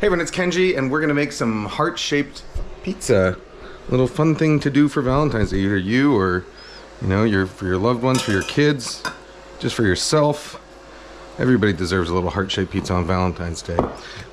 Hey everyone, it's Kenji, and we're gonna make some heart-shaped pizza. A little fun thing to do for Valentine's Day, either you or, you know, for your loved ones, for your kids, just for yourself. Everybody deserves a little heart-shaped pizza on Valentine's Day.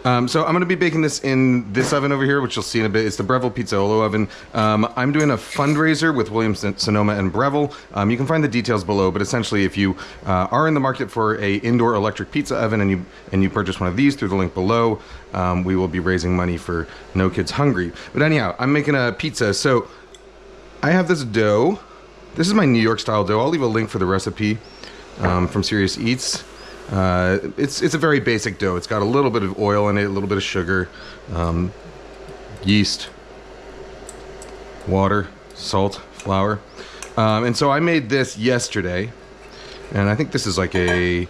So I'm gonna be baking this in this oven over here, which you'll see in a bit. It's the Breville Pizza Olo oven. I'm doing a fundraiser with Williams-Sonoma and Breville. You can find the details below, but essentially if you are in the market for a indoor electric pizza oven and you purchase one of these through the link below, we will be raising money for No Kids Hungry. But anyhow, I'm making a pizza. So I have this dough. This is my New York style dough. I'll leave a link for the recipe from Serious Eats. It's a very basic dough. It's got a little bit of oil in it, a little bit of sugar, yeast, water, salt, flour. And so I made this yesterday, and I think this is like a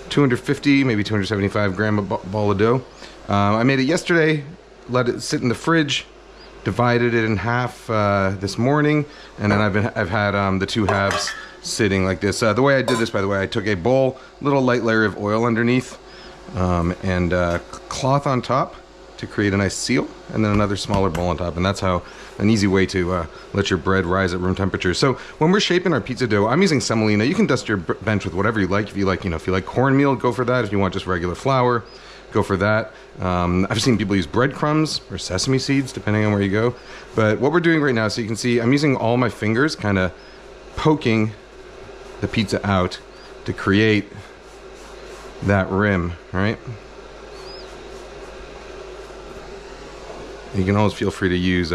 250, maybe 275 gram ball of dough. I made it yesterday, let it sit in the fridge, divided it in half this morning, and then I've had the two halves sitting like this. The way I did this, by the way, I took a bowl, little light layer of oil underneath, and cloth on top to create a nice seal, and then another smaller bowl on top, and that's how an easy way to let your bread rise at room temperature. So when we're shaping our pizza dough, I'm using semolina. You can dust your bench with whatever you like. If you like cornmeal, go for that. If you want just regular flour, go for that. I've seen people use breadcrumbs or sesame seeds, depending on where you go. But what we're doing right now, so you can see, I'm using all my fingers, kind of poking the pizza out to create that rim, right? You can always feel free to use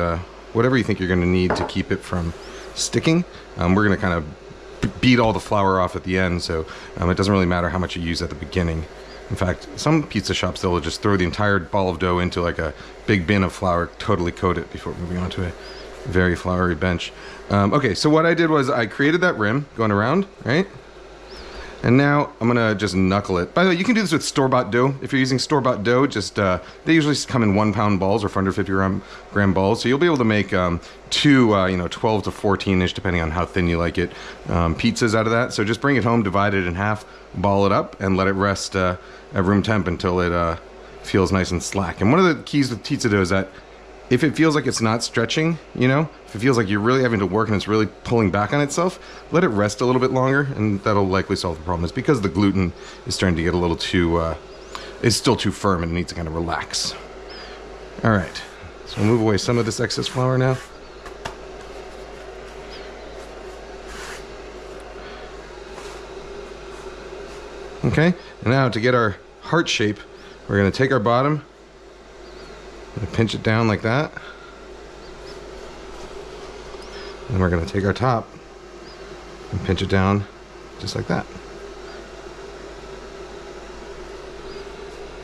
whatever you think you're going to need to keep it from sticking. We're going to kind of beat all the flour off at the end, so it doesn't really matter how much you use at the beginning. In fact, some pizza shops, they'll just throw the entire ball of dough into like a big bin of flour, totally coat it before moving on to a very floury bench. Okay, so what I did was I created that rim going around, right? And now I'm gonna just knuckle it. By the way, you can do this with store-bought dough. If you're using store-bought dough, just they usually come in 1 pound balls or 450 gram balls. So you'll be able to make two, 12 to 14-ish, depending on how thin you like it, pizzas out of that. So just bring it home, divide it in half, ball it up, and let it rest at room temp until it feels nice and slack. And one of the keys with pizza dough is that if it feels like it's not stretching, if it feels like you're really having to work and it's really pulling back on itself, let it rest a little bit longer, and that'll likely solve the problem. It's because the gluten is starting to get a little too, it's still too firm and it needs to kind of relax. All right, so we'll move away some of this excess flour now. Okay, and now to get our heart shape, we're gonna take our bottom, pinch it down like that, and we're going to take our top and pinch it down just like that.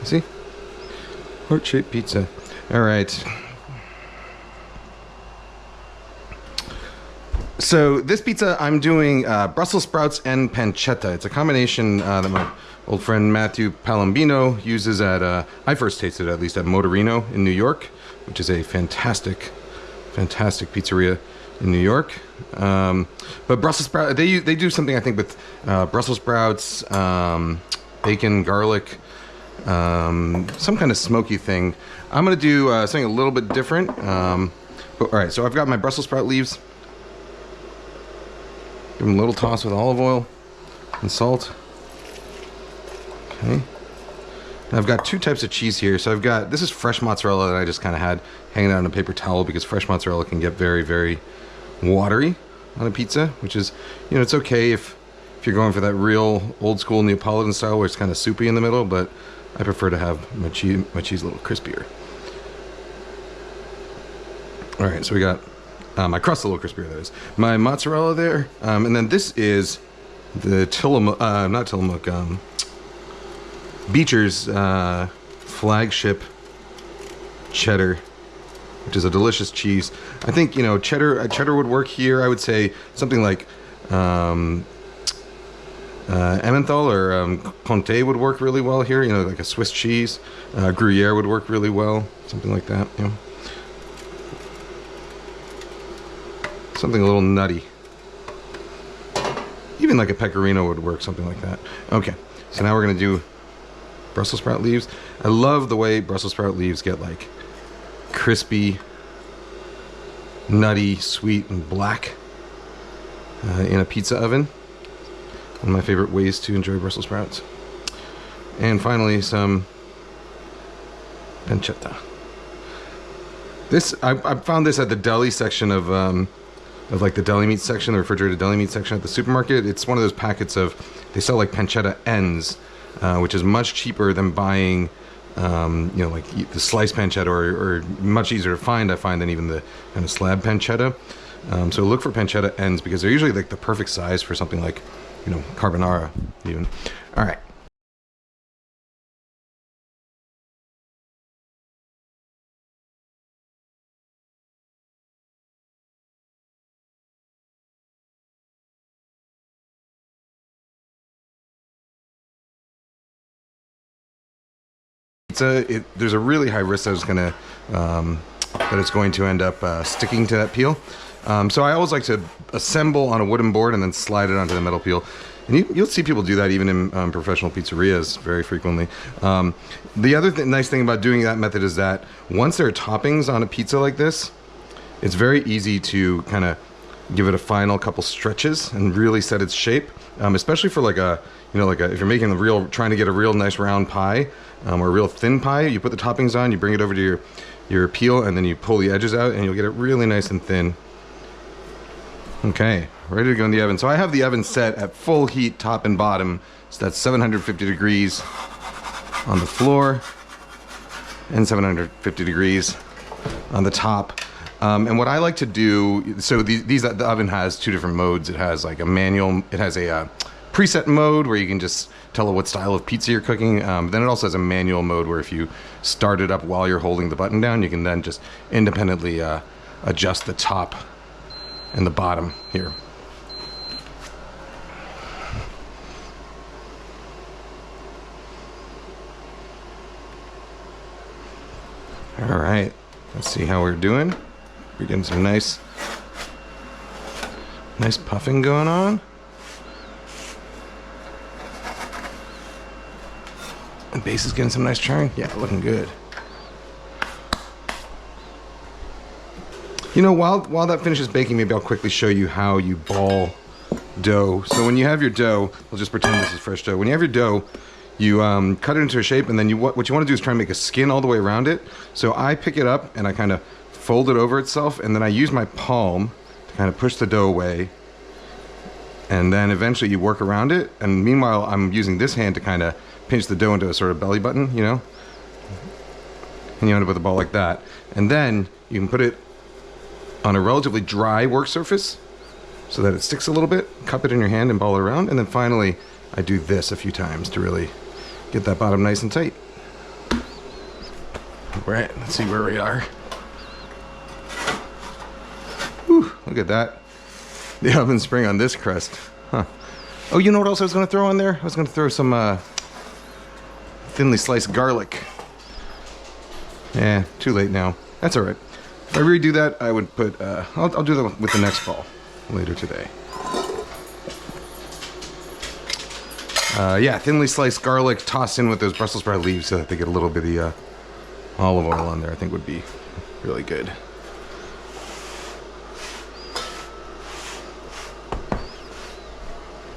See? Heart-shaped pizza. All right. So this pizza, I'm doing Brussels sprouts and pancetta. It's a combination that my old friend Matthew Palambino uses at, I first tasted it at least at Motorino in New York, which is a fantastic pizzeria in New York. But Brussels sprouts, they do something I think with Brussels sprouts, bacon, garlic, some kind of smoky thing. I'm gonna do something a little bit different. All right, so I've got my Brussels sprout leaves. Give them a little toss with olive oil and salt. Okay. And I've got two types of cheese here. So this is fresh mozzarella that I just kind of had hanging out on a paper towel, because fresh mozzarella can get very, very watery on a pizza, which is, it's okay if you're going for that real old school Neapolitan style where it's kind of soupy in the middle, but I prefer to have my cheese a little crispier. All right, so we got my crust a little crispier, that is. My mozzarella there, and then this is the Tillamook, Beecher's flagship cheddar, which is a delicious cheese. I think cheddar would work here. I would say something like Emmenthal or Comté would work really well here. Like a Swiss cheese. Gruyere would work really well. Something like that. Something a little nutty. Even like a pecorino would work, something like that. Okay, so now we're gonna do Brussels sprout leaves. I love the way Brussels sprout leaves get like crispy, nutty, sweet, and black in a pizza oven. One of my favorite ways to enjoy Brussels sprouts. And finally, some pancetta. This I found this at the deli section of like the deli meat section, the refrigerated deli meat section at the supermarket. It's one of those packets of, they sell like pancetta ends, which is much cheaper than buying, you know, like the sliced pancetta, or much easier to find, I find, than even the kind of slab pancetta. So look for pancetta ends because they're usually like the perfect size for something like, you know, carbonara even. All right. There's a really high risk that it's going to end up sticking to that peel. So I always like to assemble on a wooden board and then slide it onto the metal peel. And you'll see people do that even in professional pizzerias very frequently. The other nice thing about doing that method is that once there are toppings on a pizza like this, it's very easy to kind of give it a final couple stretches and really set its shape, especially for like a, you know, like if you're making trying to get a real nice round pie, or a real thin pie. You put the toppings on, you bring it over to your peel, and then you pull the edges out, and you'll get it really nice and thin. Okay, ready to go in the oven. So I have the oven set at full heat, top and bottom. So that's 750 degrees on the floor and 750 degrees on the top. And what I like to do, so the oven has two different modes. It has like a manual, it has a preset mode where you can just tell it what style of pizza you're cooking. Then it also has a manual mode where if you start it up while you're holding the button down, you can then just independently adjust the top and the bottom here. All right, let's see how we're doing. We're getting some nice puffing going on. The base is getting some nice charring. Yeah, looking good. You know, while that finishes baking, maybe I'll quickly show you how you ball dough. So when you have your dough, we'll just pretend this is fresh dough. When you have your dough, you cut it into a shape, and then what you want to do is try and make a skin all the way around it. So I pick it up and I kind of fold it over itself, and then I use my palm to kind of push the dough away, and then eventually you work around it. And meanwhile, I'm using this hand to kind of pinch the dough into a sort of belly button, you know? And you end up with a ball like that. And then you can put it on a relatively dry work surface so that it sticks a little bit, cup it in your hand and ball it around. And then finally, I do this a few times to really get that bottom nice and tight. All right, let's see where we are. Whew, look at that. The oven spring on this crust. Huh. Oh, you know what else I was going to throw on there? I was going to throw some thinly sliced garlic. Yeah, too late now. That's all right. If I redo that, I would put, I'll do that with the next ball later today. Yeah, thinly sliced garlic tossed in with those Brussels sprout leaves so that they get a little bit of olive oil on there, I think would be really good.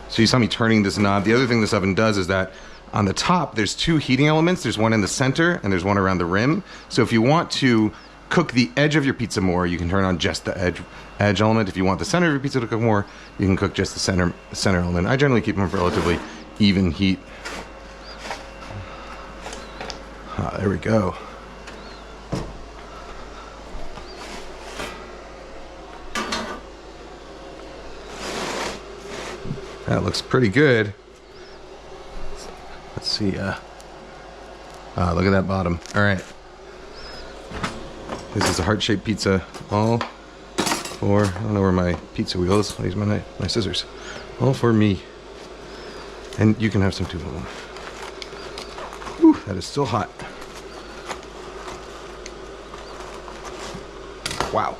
So you saw me turning this knob. The other thing this oven does is that on the top, there's two heating elements. There's one in the center and there's one around the rim. So if you want to cook the edge of your pizza more, you can turn on just the edge element. If you want the center of your pizza to cook more, you can cook just the center element. I generally keep them relatively even heat. Ah, there we go. That looks pretty good. Let's see. Look at that bottom. All right. This is a heart-shaped pizza. All for, I don't know where my pizza wheel is. I'll use my scissors. All for me. And you can have some too. Whew, that is still hot. Wow.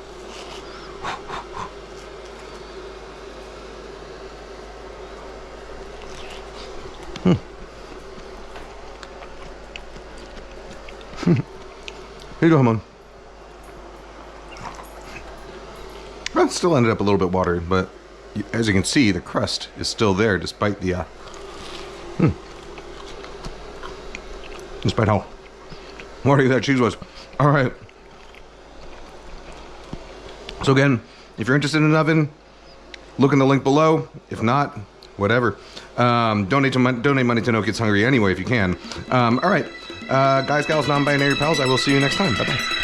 Here you go, Hamon. Well, it still ended up a little bit watery, but as you can see, the crust is still there despite the despite how watery that cheese was. All right. So again, if you're interested in an oven, look in the link below. If not, whatever. Donate money to No Kids Hungry anyway if you can. All right, guys, gals, non-binary pals. I will see you next time. Bye bye.